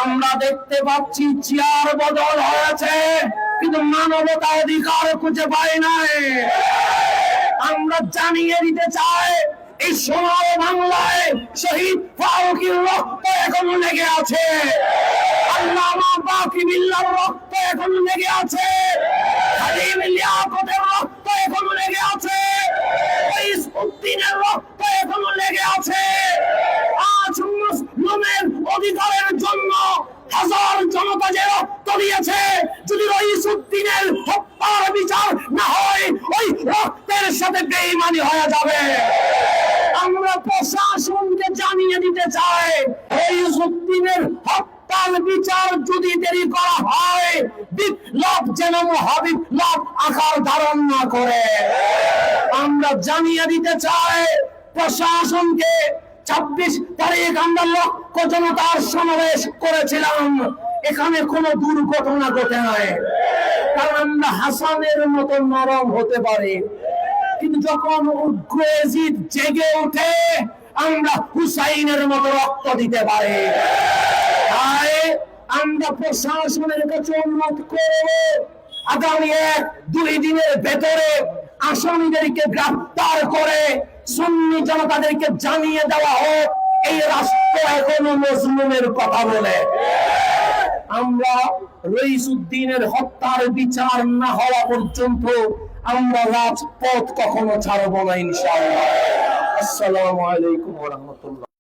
আমরা দেখতে পাচ্ছি চেয়ার বদল হয়েছে, কিন্তু মানবতা অধিকার খুঁজে পাই নাই। আমরা জানিয়ে দিতে চাই, এই সোনার বাংলায় শহীদ ফারুকীর রক্ত এখনো লেগে আছে, আল্লামা বাকি বিল্লাহর রক্ত এখনো লেগে আছে, খাদিম লিয়াকতের রক্ত এখনো লেগে আছে, উদ্দিনের রক্ত এখনো লেগে আছে। আজ মুসলিমের অধিকারের জন্য হাজার জনতা যে রক্ত দিয়েছে, যদি উদ্দিনের হত্যার বিচার না হয়, ওই রক্তের সাথে বেঈমানি হয়ে যাবে। আমরা প্রশাসনকে জানিয়ে দিতে চাই, উদ্দিনের হত্যার বিচার যদি দেরি করা হয়, বিপ্লব যেন মহাবিপ্লব আকার ধারণ না করে। আমরা জানিয়ে দিতে চাই প্রশাসনকে, 26 তারিখ আমরা লক্ষ জনতার সমাবেশ করেছিলাম, এখানে কোনো দুর্ঘটনা ঘটে নাই। কারণ আমরা হাসানের মতো নরম হতে পারি, কিন্তু যখন উগ্রজিৎ জেগে ওঠে আমরা হুসাইনের মতো রক্ত দিতে পারি। তাই আমরা প্রশাসনের কাছে অনুরোধ করব, আগামী 1-2 দিনের ভেতরে আসামিদেরকে গ্রেফতার করে সুন্নি জনতাদেরকে জানিয়ে দেওয়া হোক এই রাষ্ট্র এখনো মজলুমের কথা বলে। আমরা রইসুদ্দিনের হত্যার বিচার না হওয়া পর্যন্ত আমরা রাজপথ কখনো ছাড়বো না ইনশাআল্লাহ। আসসালামু আলাইকুম ওয়া রাহমাতুল্লাহ।